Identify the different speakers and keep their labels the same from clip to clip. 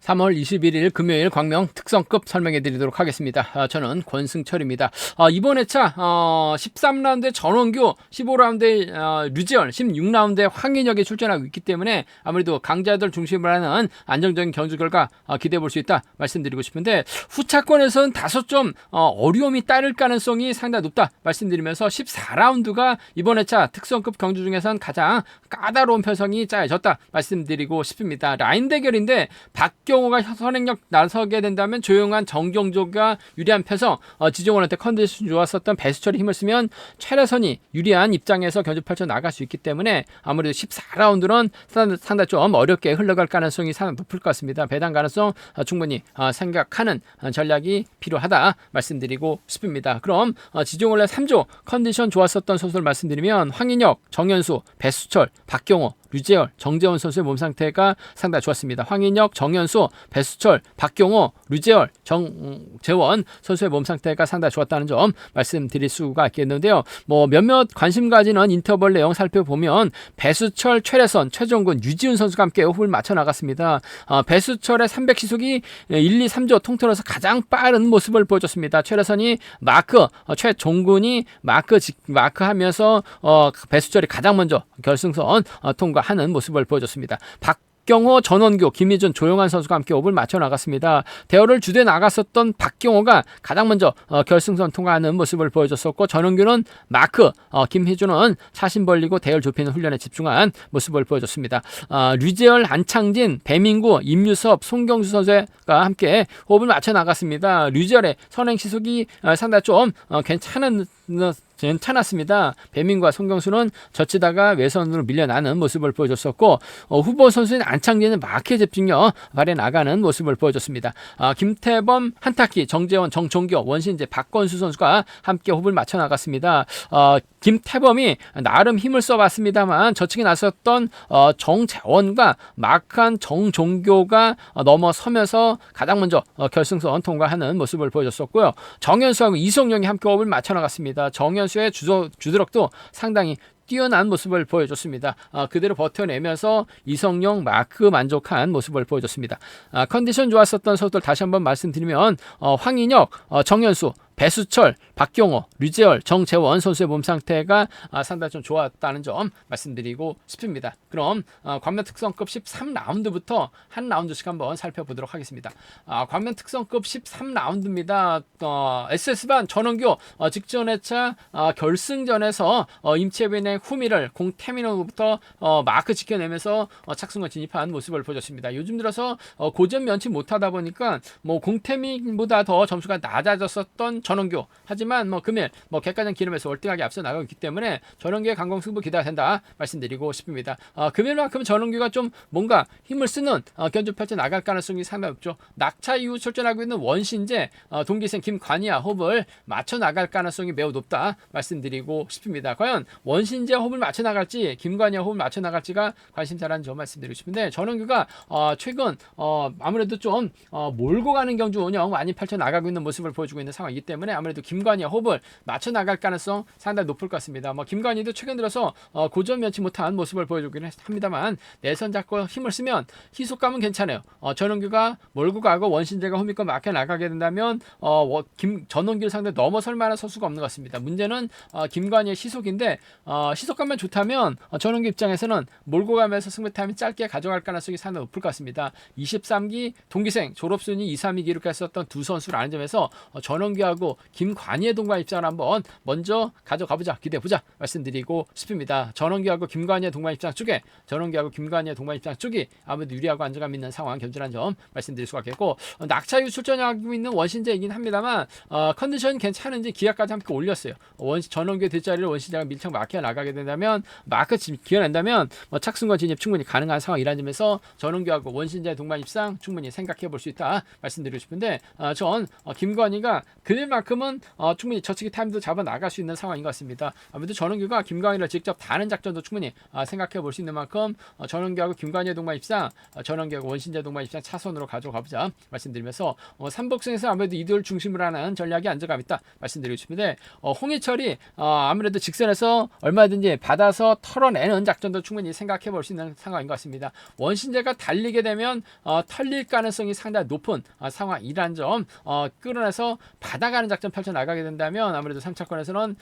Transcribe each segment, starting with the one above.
Speaker 1: 3월 21일 금요일 광명 특성급 설명해 드리도록 하겠습니다. 저는 권승철입니다. 이번 회차 13라운드에 전원규, 15라운드에 류지열, 16라운드에 황인혁이 출전하고 있기 때문에 아무래도 강자들 중심으로 하는 안정적인 경주 결과 기대해 볼 수 있다 말씀드리고 싶은데, 후차권에서는 다소 좀 어려움이 따를 가능성이 상당히 높다 말씀드리면서 14라운드가 이번 회차 특성급 경주 중에선 가장 까다로운 편성이 짜여졌다 말씀드리고 싶습니다. 라인 대결인데 박경호가 선행력 나서게 된다면 조용한 정경조가 유리한 편성, 지종원한테 컨디션 좋았었던 배수철이 힘을 쓰면 최래선이 유리한 입장에서 견주 펼쳐 나갈 수 있기 때문에 아무래도 14라운드는 상당히 좀 어렵게 흘러갈 가능성이 상당히 높을 것 같습니다. 배당 가능성 충분히 생각하는 전략이 필요하다 말씀드리고 싶습니다. 그럼 지종원래 3조 컨디션 좋았었던 선수를 말씀드리면 황인혁, 정현수, 배수철, 박경호, 류재열, 정재원 선수의 몸 상태가 상당히 좋았습니다. 황인혁, 정현수, 배수철, 박경호, 류재열, 정재원 선수의 몸 상태가 상당히 좋았다는 점 말씀드릴 수가 있겠는데요. 몇몇 관심 가지는 인터벌 내용 살펴보면 배수철, 최래선, 최종근, 유지훈 선수가 함께 호흡을 맞춰 나갔습니다. 배수철의 300 시속이 1, 2, 3조 통틀어서 가장 빠른 모습을 보여줬습니다. 최래선이 마크, 최종근이 마크하면서 배수철이 가장 먼저 결승선 통과하는 모습을 보여줬습니다. 박경호, 전원규, 김희준, 조용한 선수가 함께 호흡을 맞춰 나갔습니다. 대열을 주도해 나갔었던 박경호가 가장 먼저 결승선 통과하는 모습을 보여줬었고, 전원규는 마크, 김희준은 차심 벌리고 대열 좁히는 훈련에 집중한 모습을 보여줬습니다. 류재열, 안창진, 배민구, 임유섭, 송경수 선수가 함께 호흡을 맞춰 나갔습니다. 류재열의 선행 시속이 상당히 좀 괜찮았습니다. 배민과 송경수는 젖히다가 외선으로 밀려나는 모습을 보여줬었고, 후보 선수인 안창진은 마크에 집중력 발휘해 나가는 모습을 보여줬습니다. 김태범, 한타키, 정재원, 정종교, 원신재, 박건수 선수가 함께 호흡을 맞춰 나갔습니다. 김태범이 나름 힘을 써봤습니다만 저측에 나섰던 정재원과 마크한 정종교가 넘어서면서 가장 먼저 결승선 통과하는 모습을 보여줬었고요. 정현수하고 이성용이 함께 호흡을 맞춰 나갔습니다. 정현수의 주드럭도 상당히 뛰어난 모습을 보여줬습니다. 그대로 버텨내면서 이성용, 마크 만족한 모습을 보여줬습니다. 컨디션 좋았었던 선수들 다시 한번 말씀드리면 황인혁, 정현수, 배수철, 박경호, 류재열, 정재원 선수의 몸 상태가 상당히 좀 좋았다는 점 말씀드리고 싶습니다. 그럼 광명 특성급 13라운드부터 한 라운드씩 한번 살펴보도록 하겠습니다. 광명 특성급 13라운드입니다. SS반 전원규 직전 회차 결승전에서 임채빈의 후미를 공태민으로부터 마크 지켜내면서 착승을 진입한 모습을 보여줬습니다. 요즘 들어서 고전 면치 못하다 보니까 공태민보다 더 점수가 낮아졌었던 전원규, 하지만 금일 객관적 기름에서 월등하게 앞서 나가고 있기 때문에 전원규의 강공승부 기대가 된다 말씀드리고 싶습니다. 금일만큼 전원규가 좀 뭔가 힘을 쓰는 견주 펼쳐 나갈 가능성이 상당히 높죠. 낙차 이후 출전하고 있는 원신재, 동기생 김관희와 호흡을 맞춰 나갈 가능성이 매우 높다 말씀드리고 싶습니다. 과연 원신재 호흡을 맞춰 나갈지, 김관희와 호흡을 맞춰 나갈지가 관심사라는 점 말씀드리고 싶은데, 전원규가 최근 아무래도 좀 몰고 가는 경주 운영 많이 펼쳐 나가고 있는 모습을 보여주고 있는 상황이기 때문에 아무래도 김관희와 호흡을 맞춰 나갈 가능성 상당히 높을 것 같습니다. 김관희도 최근 들어서 고전 면치 못한 모습을 보여주긴 합니다만, 내선 잡고 힘을 쓰면 희속감은 괜찮아요. 전원규가 몰고 가고 원신재가 호미권 막혀 나가게 된다면 전원규를 상대 넘어설 만한 선수가 없는 것 같습니다. 문제는 김관희의 시속인데, 시속감만 좋다면 전원규 입장에서는 몰고 가면서 승부 타임이 짧게 가져갈 가능성이 상당히 높을 것 같습니다. 23기 동기생 졸업순위 2, 3위 기록했었던 두 선수라는 점에서 전원규하고 김관희의 동반 입장을 한번 먼저 가져가보자, 기대해보자 말씀드리고 싶습니다. 전원규하고 김관희의 동반 입장 쪽에 아무래도 유리하고 안정감 있는 상황 견주라는 점 말씀드릴 수가 있겠고, 낙차 이후 출전하고 있는 원신재이긴 합니다만 컨디션이 괜찮은지 기아까지 함께 올렸어요. 전원규의 뒷자리를 원신재가 밀착 막혀 나가게 된다면, 마크 기어낸다면 착승과 진입 충분히 가능한 상황이라는 점에서 전원규하고 원신재의 동반 입상 충분히 생각해 볼 수 있다 말씀드리고 싶은데, 전 김관희가 그들만 만큼은 충분히 저치기 타임도 잡아 나갈 수 있는 상황인 것 같습니다. 아무래도 전원규가 김광희를 직접 다는 작전도 충분히 생각해 볼 수 있는 만큼 전원규하고 김광희의 동반 입상, 전원규하고 원신재 동반 입상 차선으로 가져가보자 말씀드리면서 삼복승에서 아무래도 이들 중심으로 하는 전략이 안정감 있다 말씀드리고 싶은데 홍희철이 아무래도 직선에서 얼마든지 받아서 털어내는 작전도 충분히 생각해 볼 수 있는 상황인 것 같습니다. 원신재가 달리게 되면 털릴 가능성이 상당히 높은 상황이란 점 끌어내서 받아가는 작전 펼쳐 나가게 된다면 아무래도 3차권에서는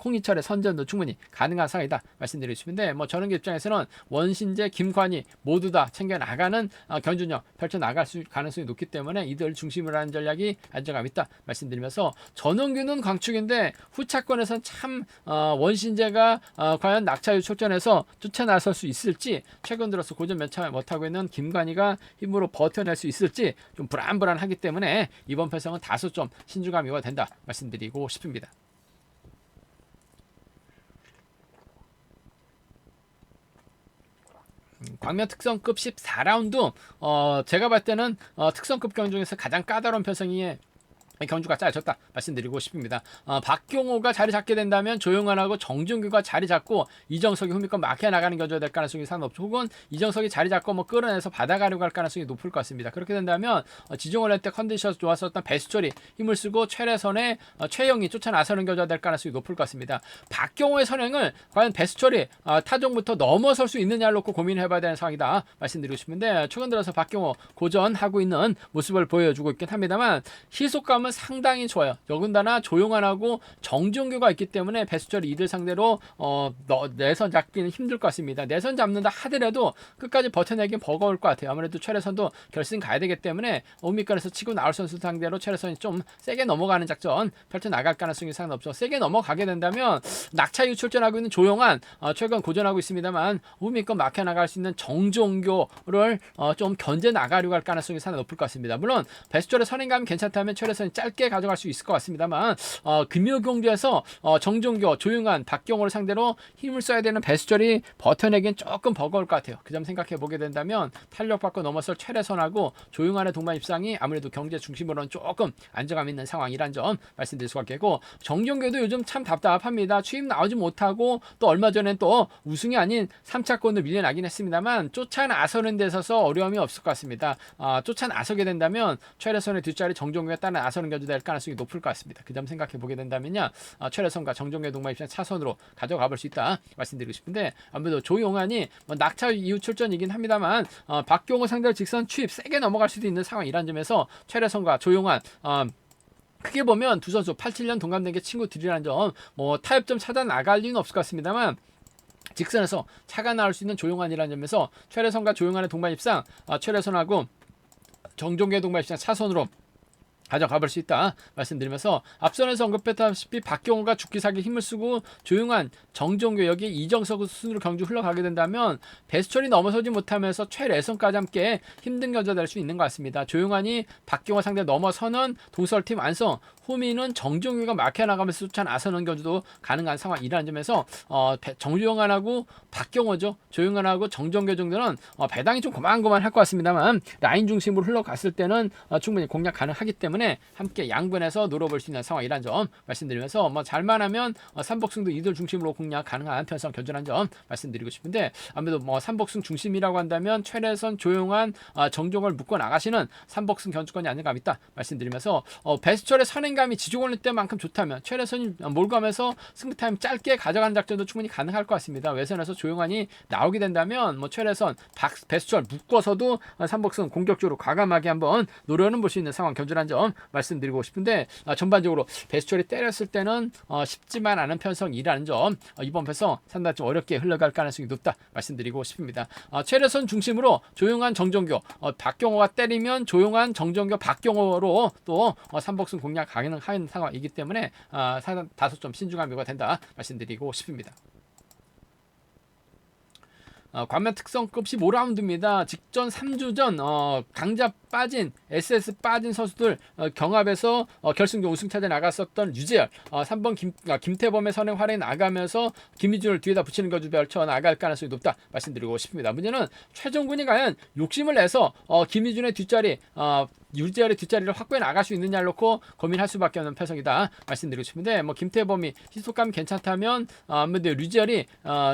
Speaker 1: 홍희철의 선전도 충분히 가능한 상황이다 말씀드리고 싶은데 전원규 입장에서는 원신재, 김관희 모두 다 챙겨 나가는 견준력 펼쳐 나갈 가능성이 높기 때문에 이들 중심으로 하는 전략이 안정감 있다 말씀드리면서 전원규는 광축인데 후차권에서는 참 원신재가 과연 낙차유 출전해서 쫓아 나설 수 있을지 최근 들어서 고전 면차 못하고 있는 김관희가 힘으로 버텨낼 수 있을지 좀 불안불안하기 때문에 이번 편성은 다소 좀 신중함이 요구가 된다 말씀드리고 싶습니다. 광면 특성급 14라운드 제가 봤을 때는 특성급 경주 중에서 가장 까다로운 편성이 경주가 짜여졌다 말씀드리고 싶습니다. 박경호가 자리 잡게 된다면 조용환하고 정준규가 자리 잡고 이정석이 후미권 막혀 나가는 견주가 될 가능성이 상당히 높죠. 혹은 이정석이 자리 잡고 끌어내서 받아가려고 할 가능성이 높을 것 같습니다. 그렇게 된다면 지종을 할 때 컨디션 좋았었던 배수철이 힘을 쓰고 최래선의 최영이 쫓아 나서는 견주가 될 가능성이 높을 것 같습니다. 박경호의 선행을 과연 배수철이 타종부터 넘어설 수 있느냐를 놓고 고민해봐야 되는 상황이다 말씀드리고 싶은데 최근 들어서 박경호 고전하고 있는 모습을 보여주고 있긴 합니다만 시속감은 상당히 좋아요. 더군다나 조용환하고 정준규가 있기 때문에 배수철이 이들 상대로 내선 잡기는 힘들 것 같습니다. 내선 잡는다 하더라도 끝까지 버텨내긴 버거울 것 같아요. 아무래도 최래선도 결승 가야 되기 때문에 우미권에서 치고 나올 선수 상대로 최래선이 좀 세게 넘어가는 작전 펼쳐 나갈 가능성이 상당히 없죠. 세게 넘어가게 된다면 낙차유 출전하고 있는 조용환 최근 고전하고 있습니다만 우미권 막혀 나갈 수 있는 정준규를 좀 견제 나가려고 할 가능성이 상당히 높을 것 같습니다. 물론 배수철의 선행감이 괜찮다면 최래선이 짧게 가져갈 수 있을 것 같습니다만 금요경주에서 정종교, 조용한, 박경호를 상대로 힘을 써야 되는 배수철이 버텨내기엔 조금 버거울 것 같아요. 그 점 생각해 보게 된다면 탄력받고 넘어설 최래선하고 조용한의 동반 입상이 아무래도 경제 중심으로는 조금 안정감 있는 상황이란 점 말씀드릴 수가 있겠고 정종교도 요즘 참 답답합니다. 취임 나오지 못하고 또 얼마 전엔 또 우승이 아닌 3차권으로 밀려나긴 했습니다만 쫓아 나서는 데 있어서 어려움이 없을 것 같습니다. 쫓아 나서게 된다면 최래선의 뒷자리 정종교가 따라 나서는 견주 될 가능성이 높을 것 같습니다. 그 점 생각해 보게 된다면요 최래선과 정종교 동반 입상 차선으로 가져가 볼 수 있다 말씀드리고 싶은데 아무래도 조용환이 낙차 이후 출전이긴 합니다만 박경호 상대로 직선 추입 세게 넘어갈 수도 있는 상황이란 점에서 최래선과 조용환 크게 보면 두 선수 87년 동갑된 게 친구들이라는 점 타협점 차단 나갈 리는 없을 것 같습니다만 직선에서 차가 나올 수 있는 조용환이라는 점에서 최래선과 조용환의 동반 입상 최래선하고 정종교 동반 입상 차선으로 가져가 볼 수 있다 말씀드리면서 앞선에서 언급했다시피 박경호가 죽기사기 힘을 쓰고 조용한 정종교 여기 이정석 순으로 경주 흘러가게 된다면 배수철이 넘어서지 못하면서 최래선까지 함께 힘든 견주가 될 수 있는 것 같습니다. 조용한이 박경호 상대 넘어서는 동설팀 완성 후미는 정종규가 막혀 나가면서 쫓아 나서는 견주도 가능한 상황이라는 점에서 정조용환하고 박경호죠. 조용환하고 정종규 정도는 배당이 좀 고만고만할 것 같습니다만 라인 중심으로 흘러갔을 때는 충분히 공략 가능하기 때문에 함께 양분해서 노려볼 수 있는 상황이란 점 말씀드리면서 잘만하면 삼복승도 이들 중심으로 공략 가능한 편성 견준한 점 말씀드리고 싶은데 아무래도 삼복승 중심이라고 한다면 최래선 조용한 정종을 묶어 나가시는 삼복승 견주권이 아닌가 있다 말씀드리면서 배수철의 선행감이 지종을 때만큼 좋다면 최래선이 몰감해서 승부타임 짧게 가져가는 작전도 충분히 가능할 것 같습니다. 외선에서 조용한이 나오게 된다면 최래선 배수철 묶어서도 삼복승 공격적으로 과감하게 한번 노려는 볼 수 있는 상황 견준한 점 말씀드리고 싶은데 전반적으로 배수철이 때렸을 때는 쉽지만 않은 편성이라는 점 이번 편성 상당히 좀 어렵게 흘러갈 가능성이 높다 말씀드리고 싶습니다. 최래선 중심으로 조용한 정정교 박경호가 때리면 조용한 정정교 박경호로 또 삼복승 공략 가능한 상황이기 때문에 다소 좀 신중한 묘가 된다 말씀드리고 싶습니다. 관면 특성급 15라운드입니다. 직전 3주 전 강잡 빠진 SS 빠진 선수들 경합에서 결승전 우승차지에 나갔었던 류재열, 3번 김태범의 선행 활약에 나가면서 김희준을 뒤에다 붙이는 거주 펼쳐 나갈 가능성이 높다 말씀드리고 싶습니다. 문제는 최종군이 과연 욕심을 내서 김희준의 뒷자리, 류재열의 뒷자리를 확보해 나갈 수 있느냐를 놓고 고민할 수밖에 없는 패성이다 말씀드리고 싶은데, 뭐 김태범이 시속감이 괜찮다면 아무래도 류재열이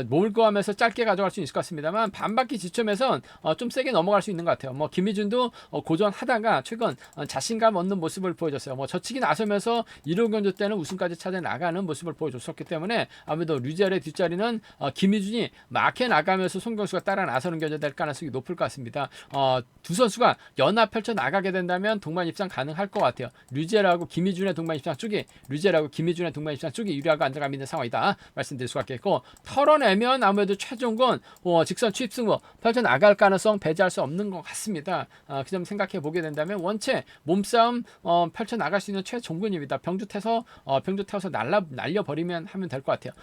Speaker 1: 몰고 하면서 짧게 가져갈 수 있을 것 같습니다만, 반바퀴 지점에선 좀 세게 넘어갈 수 있는 것 같아요. 뭐 김희준도 고전하다가 최근 자신감 얻는 모습을 보여줬어요. 뭐 저치기 나서면서 1호 경주 때는 우승까지 찾아 나가는 모습을 보여줬었기 때문에 아무래도 류재열의 뒷자리는 김희준이 막해 나가면서 송경수가 따라 나서는 경주 될 가능성이 높을 것 같습니다. 두 선수가 연합 펼쳐 나가게 된다면 동반 입상 가능할 것 같아요. 류재열하고 김희준의 동반 입상 쪽이 유리하고 안정감 있는 상황이다 말씀드릴 수가 있겠고, 털어내면 아무래도 최종권 직선 취입승부 펼쳐 나갈 가능성 배제할 수 없는 것 같습니다. 그 점 생각해 보게 된다면 원체 몸싸움 펼쳐 나갈 수 있는 최종군입니다. 병주 태워서 날려버리면 하면 될 것 같아요.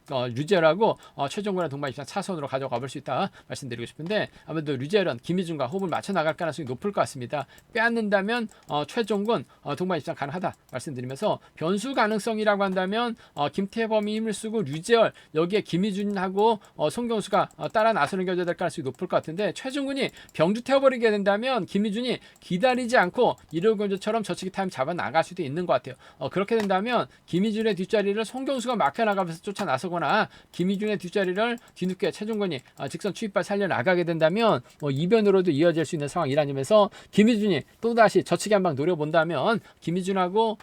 Speaker 1: 류재열하고 최종권의 동반 입상 차선으로 가져가 볼 수 있다 말씀드리고 싶은데, 아무래도 류재열은 김희준과 호흡을 맞춰 나갈 가능성이 높을 것 같습니다. 빼앗는다면 최종권 동반 입상 가능하다 말씀드리면서, 변수 가능성이라고 한다면 김태범이 힘을 쓰고 류재열 여기에 김희준하고 송경수가 따라 나서는 경우가 될 가능성이 높을 것 같은데, 최종군이 병주 태워버리게 된다면 김희준이 기다리지 않고 1호 경주처럼 저치기 타임 잡아 나갈 수도 있는 것 같아요. 그렇게 된다면 김희준의 뒷자리를 송경수가 막혀 나가면서 쫓아 나서고 김희준의 뒷자리를 뒤늦게 최종권이 직선 추입발 살려나가게 된다면 이변으로도 이어질 수 있는 상황이라는 점에서, 김희준이 또다시 저치기 한 방 노려본다면 김희준하고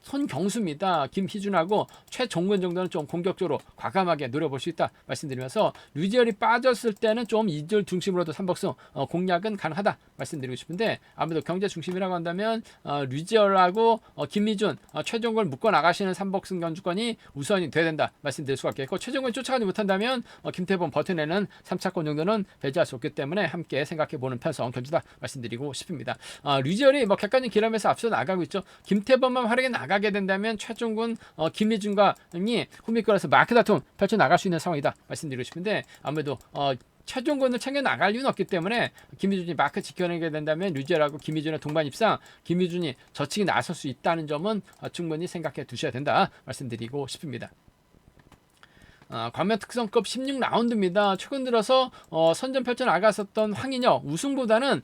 Speaker 1: 손경수입니다. 김희준하고 최종근 정도는 좀 공격적으로 과감하게 노려볼 수 있다 말씀드리면서, 류재열이 빠졌을 때는 좀 이들 중심으로도 삼복승 공략은 가능하다 말씀드리고 싶은데, 아무래도 경제 중심이라고 한다면 류재열하고 김희준, 최종근을 묶어 나가시는 삼복승 경주권이 우선이 돼야 된다 말씀드릴 수가 있겠고, 최종근이 쫓아가지 못한다면 김태범 버텨내는 3차권 정도는 배제할 수 없기 때문에 함께 생각해보는 편성 경주다 말씀드리고 싶습니다. 류재열이 객관적 기람에서 앞서 나가고 있죠. 김태범만 활약해 나가게 된다면 최종군, 김희준과 후미권에서 마크 다툼 펼쳐 나갈 수 있는 상황이다 말씀드리고 싶은데, 아무래도 최종군을 챙겨 나갈 이유는 없기 때문에 김희준이 마크 지켜내게 된다면 류재열하고 김희준의 동반 입상, 김희준이 저치기 나설 수 있다는 점은 충분히 생각해 두셔야 된다 말씀드리고 싶습니다. 관면 특성급 16라운드입니다. 최근 들어서 선전 펼쳐 나갔었던 황인혁 우승보다는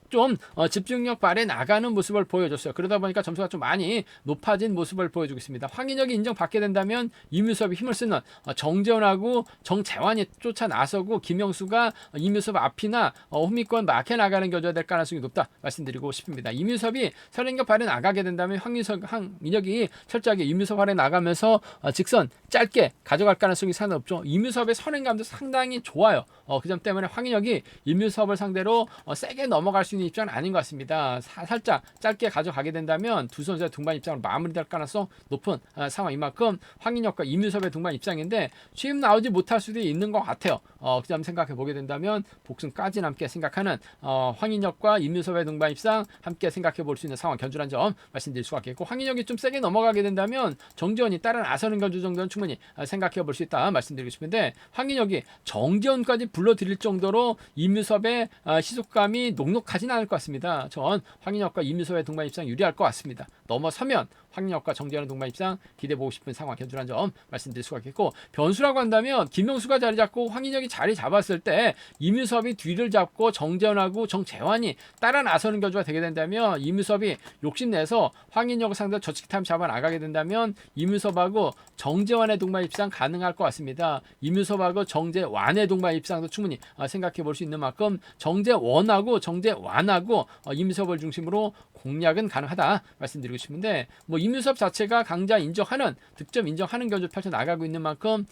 Speaker 1: 좀 집중력 발에 나가는 모습을 보여줬어요. 그러다 보니까 점수가 좀 많이 높아진 모습을 보여주고 있습니다. 황인혁이 인정받게 된다면 이뮤섭이 힘을 쓰는 정재원하고 정재환이 쫓아 나서고, 김영수가 이뮤섭 앞이나 후미권 막혀 나가는 경주가 될 가능성이 높다 말씀드리고 싶습니다. 이뮤섭이 선행력 발에 나가게 된다면 황인혁이 철저하게 이뮤섭 발에 나가면서 직선 짧게 가져갈 가능성이 상당히 높죠. 이뮤섭의 선행감도 상당히 좋아요. 그 점 때문에 황인혁이 이뮤섭을 상대로 세게 넘어갈 수 있는 입장은 아닌 것 같습니다. 살짝 짧게 가져가게 된다면 두 선수의 동반 입장으로 마무리될 가능성 높은 상황인 만큼 황인혁과 이뮤섭의 동반 입장인데, 취임 나오지 못할 수도 있는 것 같아요. 그 점 생각해 보게 된다면 복승까지 함께 생각하는 황인혁과 이뮤섭의 동반 입상 함께 생각해 볼 수 있는 상황 견주란 점 말씀드릴 수가 있겠고, 황인혁이 좀 세게 넘어가게 된다면 정재원이 따라 나서는 견주 정도는 충분히 생각해 볼 수 있다 말씀드리고 싶은데, 황인혁이 정재원까지 불러들일 정도로 이뮤섭의 시속감이 녹록하진 않을 것 같습니다. 전 황인혁과 이뮤섭의 동반 입상 유리할 것 같습니다. 넘어서면 황인혁과 정재현의 동반 입상 기대보고 싶은 상황 견주란 점 말씀드릴 수가 있겠고, 변수라고 한다면 김명수가 자리 잡고 황인혁이 자리 잡았을 때 이뮤섭이 뒤를 잡고 정재현하고 정재환이 따라 나서는 견주가 되게 된다면, 이뮤섭이 욕심내서 황인혁을 상대로 저치기 타임 잡아 나가게 된다면 이뮤섭하고 정재환의 동반 입상 가능할 것 같습니다. 이뮤섭하고 정재환의 동반 입상도 충분히 생각해 볼 수 있는 만큼 정재원하고 정재환하고 이뮤섭을 중심으로 공략은 가능하다 말씀드리고 싶은데, 이뮤섭 자체가 강자 인정하는, 득점 인정하는 견주 펼쳐 나가고 있는 만큼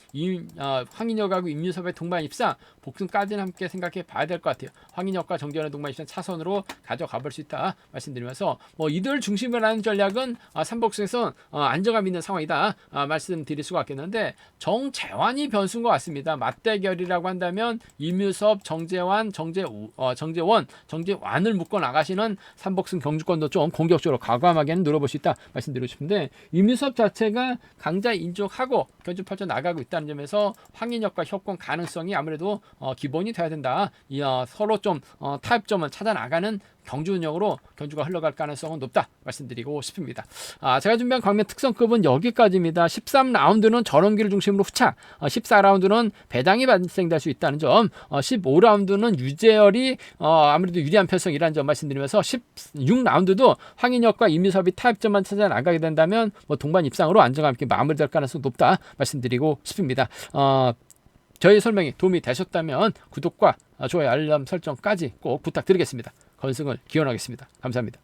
Speaker 1: 황인혁하고 이뮤섭의 동반 입상 복승까지는 함께 생각해 봐야 될 것 같아요. 황인혁과 정재현의 동반 입상 차선으로 가져가 볼 수 있다 말씀드리면서, 이들 중심으로 하는 전략은 삼복승에서 안정감 있는 상황이다 말씀드릴 수가 있겠는데, 정재환이 변수인 것 같습니다. 맞대결이라고 한다면 이뮤섭, 정재환, 정재원, 정재환 안을 묶어 나가시는 삼복승 경주권도 좀 공격적으로 과감하게는 노려볼 수 있다 말씀드리고 싶은데, 이민섭 자체가 강자 인족하고 견주 펼쳐 나가고 있다는 점에서 황인혁과 협공 가능성이 아무래도 기본이 돼야 된다. 서로 좀 타협점을 찾아 나가는 경주 운영으로 견주가 흘러갈 가능성은 높다 말씀드리고 싶습니다. 제가 준비한 광면 특성급은 여기까지입니다. 13라운드는 전원기를 중심으로 후차, 14라운드는 배당이 발생될 수 있다는 점, 15라운드는 유재열이 아무래도 유리한 편성이라는 점 말씀드리면서 16라운드도 황인혁과 이민섭이 타협점만 찾아 나가게 된다면 동반 입상으로 안정감 있게 마무리될 가능성이 높다 말씀드리고 싶습니다. 저희 설명이 도움이 되셨다면 구독과 좋아요, 알람 설정까지 꼭 부탁드리겠습니다. 건승을 기원하겠습니다. 감사합니다.